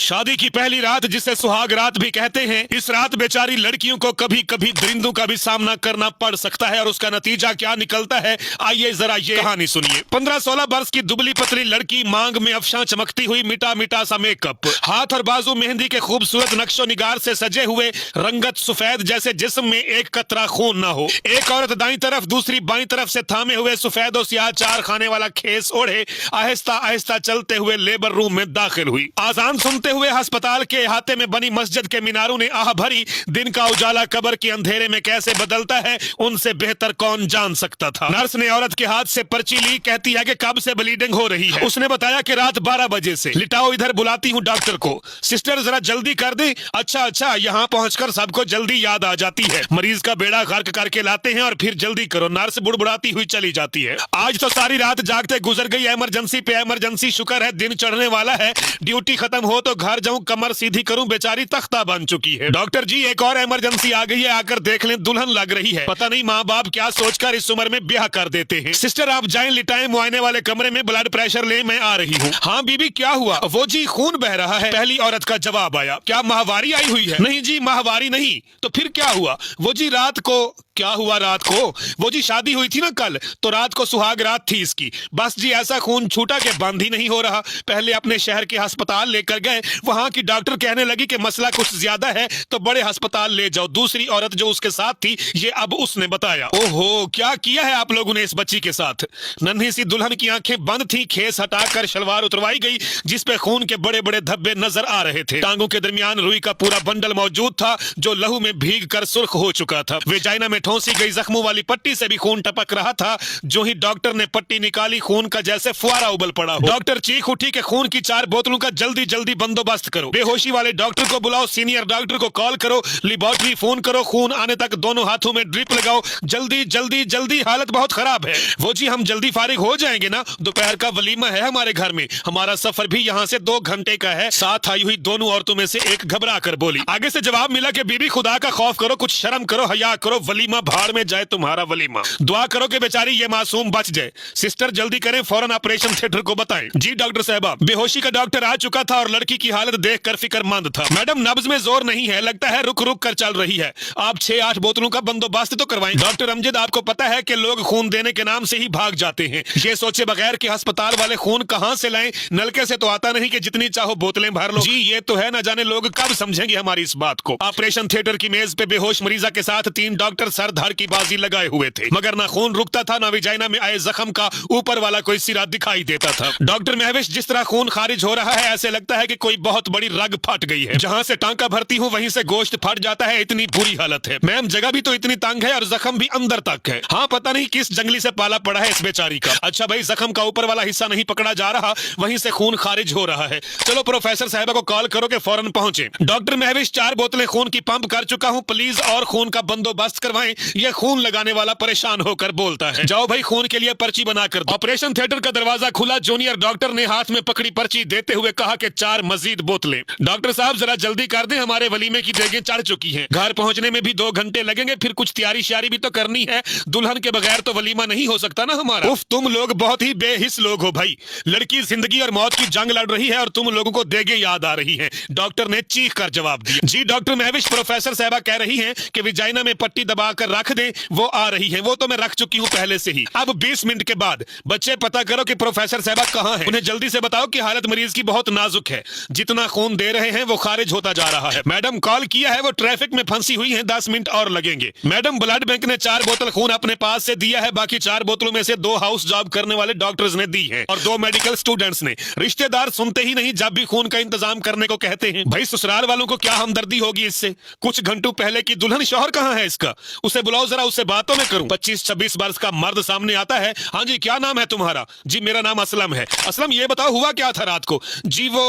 शादी की पहली रात, जिसे सुहाग रात भी कहते हैं, इस रात बेचारी लड़कियों को कभी कभी दरिंदों का भी सामना करना पड़ सकता है और उसका नतीजा क्या निकलता है, आइए जरा ये कहानी सुनिए। 15-16 वर्ष की दुबली पतली लड़की, मांग में अफशां चमकती हुई, मिटा मिटा सा मेकअप, हाथ और बाजू मेहंदी के खूबसूरत नक्शो निगार से सजे हुए, रंगत सफेद जैसे जिस्म में एक कतरा खून न हो। एक औरत दाईं तरफ, दूसरी बाईं तरफ से थामे हुए सफेद और सियाह 4 खाने वाला खेस ओढ़े आहिस्ता आहिस्ता चलते हुए लेबर रूम में दाखिल हुई। आजान सुनते हुए अस्पताल के अहाते में बनी मस्जिद के मीनारों ने आह भरी। दिन का उजाला कब्र के अंधेरे में कैसे बदलता है, उनसे बेहतर कौन जान सकता था। नर्स ने औरत के हाथ से पर्ची ली, कहती है कि कब से ब्लीडिंग हो रही है। उसने बताया कि रात 12 बजे से। लिटाओ, इधर बुलाती हूँ डॉक्टर को। सिस्टर जरा जल्दी कर दे। अच्छा, यहाँ पहुंचकर सबको जल्दी याद आ जाती है। मरीज का बेड़ा गर्क करके लाते हैं और फिर जल्दी करो। नर्स बुड़बुड़ाती हुई चली जाती है। आज तो सारी रात जागते गुजर गई, इमरजेंसी पे इमरजेंसी। शुक्र है दिन चढ़ने वाला है, ड्यूटी खत्म हो तो घर जाऊं, कमर सीधी करूं, बेचारी तख्ता बन चुकी है। डॉक्टर जी, एक और इमरजेंसी आ गई है, आकर देख लें, दुल्हन लग रही है। पता नहीं माँ बाप क्या सोचकर इस उम्र में ब्याह कर देते हैं। सिस्टर आप जाएं, लिटाएं मुआयने वाले कमरे में, ब्लड प्रेशर ले, मैं आ रही हूँ। हाँ बीबी, क्या हुआ? वो जी खून बह रहा है। पहली औरत का जवाब आया। क्या माहवारी आई हुई है? नहीं जी, माहवारी नहीं। तो फिर क्या हुआ? वो जी रात को। क्या हुआ रात को? वो जी शादी हुई थी ना कल, तो रात को सुहाग रात थी इसकी। बस जी ऐसा खून छूटा कि बंद ही नहीं हो रहा। पहले अपने शहर के अस्पताल लेकर गए, वहां की डॉक्टर कहने लगी कि मसला कुछ ज्यादा है तो बड़े अस्पताल ले जाओ। दूसरी औरत जो उसके साथ थी, ये अब उसने बताया। ओहो, क्या किया है आप लोगों ने इस बच्ची के साथ? नन्ही सी दुल्हन की आंखें बंद थी, खेस हटाकर शलवार उतरवाई गई, जिसपे खून के बड़े बड़े धब्बे नजर आ रहे थे। टांगों के दरमियान रुई का पूरा बंडल मौजूद था, जो लहू में भीग कर सुर्ख हो चुका था। वेजाइना में ठोंसी गई जख्मों वाली पट्टी से भी खून टपक रहा था। जो ही डॉक्टर ने पट्टी निकाली, खून का जैसे फुआरा उबल पड़ा हो। डॉक्टर चीख उठी कि खून की 4 बोतलों का जल्दी जल्दी बंदोबस्त करो। बेहोशी वाले डॉक्टर को बुलाओ, सीनियर डॉक्टर को कॉल करो, लेबोरेटरी फोन करो, खून आने तक दोनों हाथों में ड्रिप लगाओ। जल्दी जल्दी जल्दी, हालत बहुत खराब है। वो जी हम जल्दी फारिग हो जाएंगे ना, दोपहर का वलीमा है हमारे घर में। हमारा सफर भी यहाँ से 2 घंटे का है। साथ आई हुई दोनों औरतों में से एक घबरा कर बोली। आगे से जवाब मिला कि बीबी खुदा का खौफ करो, कुछ शर्म करो, हया करो, वलीमा भाड़ में जाए तुम्हारा वलीमा। दुआ करो कि बेचारी ये मासूम बच जाए। सिस्टर जल्दी करें, फौरन ऑपरेशन थिएटर को बताएं। जी डॉक्टर साहबा। बेहोशी का डॉक्टर आ चुका था और लड़की की हालत देखकर फिक्रमंद था। मैडम नब्ज में जोर नहीं है, लगता है रुक रुक कर चल रही है। आप 6-8 बोतलों का बंदोबस्त तो करवाएं। डॉक्टर अमजद, आपको पता है कि लोग खून देने के नाम से ही भाग जाते हैं, ये सोचे बगैर कि अस्पताल वाले खून कहां से लाएं। नलके से तो आता नहीं कि जितनी चाहो बोतलें भर लो। जी ये तो है, न जाने लोग कब समझेंगे हमारी इस बात को। ऑपरेशन थिएटर की मेज पे बेहोश मरीजा के साथ 3 डॉक्टर सर धर की बाजी लगाए हुए थे, मगर ना खून रुकता था, ना विजाइना में आए जख्म का ऊपर वाला कोई सिरा दिखाई देता था। डॉक्टर महविश, जिस तरह खून खारिज हो रहा है, ऐसे लगता है कि कोई बहुत बड़ी रग फट गई है। जहां से टांका भरती हूँ वहीं से गोश्त फट जाता है, इतनी बुरी हालत है। मैम जगह भी तो इतनी तंग है और जख्म भी अंदर तक है। हाँ पता नहीं किस जंगली से पाला पड़ा है इस बेचारी का। अच्छा भाई, जख्म का ऊपर वाला हिस्सा नहीं पकड़ा जा रहा, वहीं से खून खारिज हो रहा है। चलो प्रोफेसर साहबा को कॉल करो कि फौरन पहुंचे। डॉक्टर महविश, 4 बोतलें खून की पंप कर चुका हूँ, प्लीज और खून का बंदोबस्त करवाएं। यह खून लगाने वाला परेशान होकर बोलता है। जाओ भाई, खून के लिए पर्ची बनाकर दो। ऑपरेशन थिएटर का दरवाजा खुला, जूनियर डॉक्टर ने हाथ में पकड़ी पर्ची देते हुए कहा कि 4 मजीद बोतलें। डॉक्टर साहब जरा जल्दी कर दें, हमारे वलीमे की देगें चढ़ चुकी हैं। घर पहुंचने में भी 2 घंटे लगेंगे, फिर कुछ तैयारी श्यारी भी तो करनी है। दुल्हन के बगैर तो वलीमा नहीं हो सकता ना हमारा। उफ, तुम लोग बहुत ही बेहिस लोग हो भाई। लड़की जिंदगी और मौत की जंग लड़ रही है और तुम लोगों को देगें याद आ रही हैं। डॉक्टर ने चीख कर जवाब दिया। जी डॉक्टर महविश, प्रोफेसर साहबा कह रही हैं कि विजाइना में पट्टी दबाकर रख दें, वो आ रही है। वो तो मैं रख चुकी हूँ पहले से ही। अब 20 मिनट के बाद बच्चे पता करो कि प्रोफेसर साहबा कहाँ है। उन्हें जल्दी से बताओ कि हालत मरीज की बहुत नाजुक है, जितना खून दे रहे हैं वो खारिज होता जा रहा है। मैडम कॉल किया है, वो ट्रैफिक में फंसी हुई है, 10 मिनट और लगेंगे। मैडम ब्लड बैंक ने 4 बोतल खून अपने पास से दिया है, बाकी 4 बोतलों में से 2 हाउस जॉब करने वाले डॉक्टर्स ने दी है और 2 मेडिकल स्टूडेंट्स ने। रिश्तेदार सुनते ही नहीं, जब भी खून का इंतजाम करने को कहते हैं। भाई ससुराल वालों को क्या हमदर्दी होगी इससे। कुछ घंटों पहले की दुल्हन, शौहर कहाँ है इसका? उसे बुलाओ जरा, उससे बातों में करूं। 25-26 वर्ष का मर्द सामने आता है। हाँ जी, क्या नाम है तुम्हारा? जी मेरा नाम असलम है। असलम, ये बताओ हुआ क्या था रात को? जी वो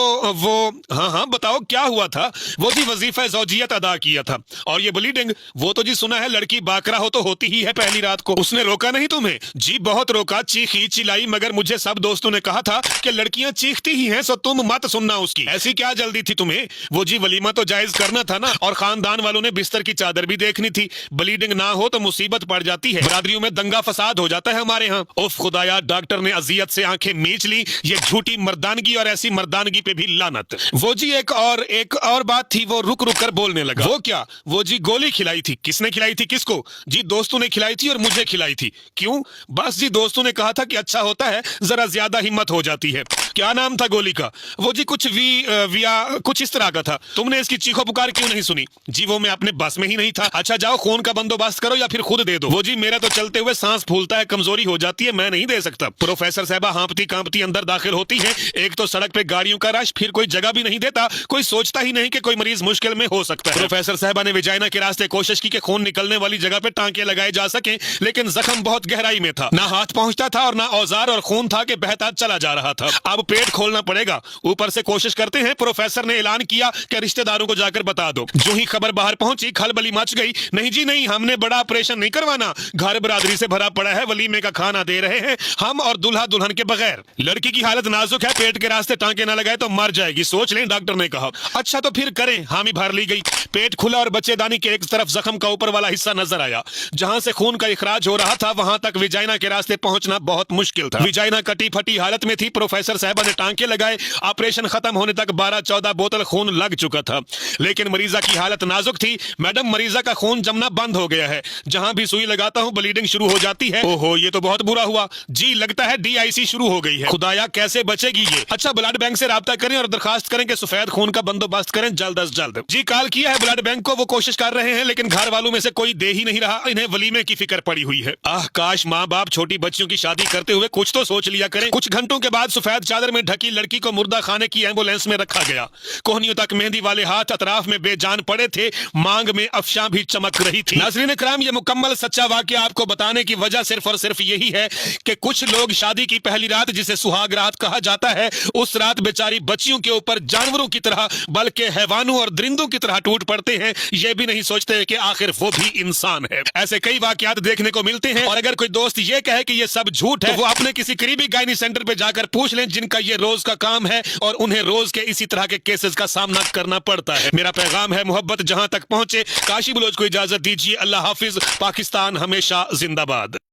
हाँ बताओ क्या हुआ था? वो जी वजीफा ज़ौजियत अदा किया था। और ये ब्लीडिंग, वो तो जी सुना है लड़की बाकरा हो तो होती ही है पहली रात को। उसने रोका नहीं तुम्हें? जी बहुत रोका, चीखी चिल्लाई, मगर मुझे सब दोस्तों ने कहा था कि लड़कियां चीखती ही हैं, सो तुम मत सुनना उसकी। ऐसी क्या जल्दी थी तुम्हें? वो जी वलीमा तो जायज करना था ना, और खानदान वालों ने बिस्तर की चादर भी देखनी थी। ब्लीडिंग ब्लीडिंग ना हो तो मुसीबत पड़ जाती है, बरादरियों में दंगा फसाद हो जाता है हमारे यहाँ। उफ खुदाया, डॉक्टर ने अजियत से आंखें मीच ली। ये झूठी मर्दानगी और ऐसी मर्दानगी पे भी लानत। वो जी एक और बात थी। वो रुक रुक कर बोलने लगा। वो क्या? वो जी गोली खिलाई थी। किसने खिलाई थी? किसको? जी दोस्तों ने खिलाई थी और मुझे खिलाई थी। क्यों? बस जी दोस्तों ने कहा था कि अच्छा होता है, जरा ज्यादा हिम्मत हो जाती है। क्या नाम था गोली का? वो जी कुछ विया कुछ इस तरह का था। तुमने इसकी चीखो पुकार क्यों नहीं सुनी? जी वो मैं अपने बस में ही नहीं था। अच्छा जाओ खून का बंदोबस्त करो या फिर खुद दे दो। वो जी मेरा तो चलते हुए सांस फूलता है, कमजोरी हो जाती है, मैं नहीं दे सकता। प्रोफेसर साहबा हाँपती कांपती अंदर दाखिल होती है। एक तो सड़क पे गाड़ियों का रश, फिर कोई जगह भी नहीं देता। कोई सोचता ही नहीं कि कोई मरीज मुश्किल में हो सकता है। प्रोफेसर साहबा ने विजाइना के रास्ते कोशिश की कि खून निकलने वाली जगह पे टांके लगाए जा सके, लेकिन जख्म बहुत गहराई में था। ना हाथ पहुंचता था और ना औजार और खून था कि बहता चला जा रहा था। अब पेट खोलना पड़ेगा। ऊपर से कोशिश करते हैं। प्रोफेसर ने ऐलान किया कि रिश्तेदारों को जाकर बता दो। जो ही खबर बाहर पहुंची, खलबली मच गई। नहीं जी नहीं, हमने बड़ा ऑपरेशन नहीं करवाना। घर बरादरी से भरा पड़ा है, वलीमे का खाना दे रहे हैं हम और दुल्हा दुल्हन के बगैर। लड़की की हालत नाजुक है, पेट के रास्ते टांके ना लगाए तो मर जाएगी। सोच लें, डॉक्टर ने कहा। अच्छा तो फिर करें। हामी भर ली गई। पेट खुला और बच्चेदानी के एक तरफ जख्म का ऊपर वाला हिस्सा नजर आया। जहां से खून का इखराज हो रहा था वहां तक विजाइना के रास्ते पहुंचना बहुत मुश्किल था। विजाइना कटी फटी हालत में थी। प्रोफेसर साहबा ने टांके लगाए। ऑपरेशन खत्म होने तक 12-14 बोतल खून लग चुका था, लेकिन मरीजा की हालत नाजुक थी। मैडम, मरीजा का खून जमना बंद हो गया है। जहां भी सुई लगाता हूं ब्लीडिंग शुरू हो जाती है। ओहो, ये तो बहुत बुरा हुआ। जी लगता है DIC शुरू हो गई है। खुदाया, कैसे बचेगी ये? अच्छा, ब्लड बैंक से राब्ता करें और दरखास्त करें कि सफेद खून का बंदोबस्त करें जल्द अज जल्द। जी कॉल किया है ब्लड बैंक को, वो कोशिश कर रहे हैं, लेकिन घर वालों में से कोई दे ही नहीं रहा। इन्हें वलीमे की फिक्र पड़ी हुई है। आह काश माँ बाप छोटी बच्चियों की शादी करते हुए कुछ तो सोच लिया करें। कुछ घंटों के बाद सफेद चादर में ढकी लड़की को मुर्दा खाने की एम्बुलेंस में रखा गया। कोहनियों तक मेहंदी वाले हाथ अतराफ में बेजान पड़े थे। मांग में अफशां भी चमक रही थी। नाज़रीन इकराम, ये मुकम्मल सच्चा वाकया आपको बताने की वजह सिर्फ और सिर्फ यही है कि कुछ लोग शादी की पहली रात, जिसे सुहाग रात कहा जाता है, उस रात बेचारी बच्चियों के ऊपर जानवरों की तरह बल्कि हैवानों और दरिंदों की तरह टूट पड़ते हैं। ये भी नहीं सोचते कि आखिर वो भी इंसान है। ऐसे कई वाकयात देखने को मिलते हैं और अगर कोई दोस्त ये कहे कि ये सब झूठ है, तो वो अपने किसी करीबी गायनी सेंटर पे जाकर पूछ लें, जिनका ये रोज का काम है और उन्हें रोज के इसी तरह के केसेस का सामना करना पड़ता है। मेरा पैगाम है, मोहब्बत जहां तक पहुंचे। काशी बलोच को इजाजत दीजिए। अल्लाह हाफिज। पाकिस्तान हमेशा जिंदाबाद।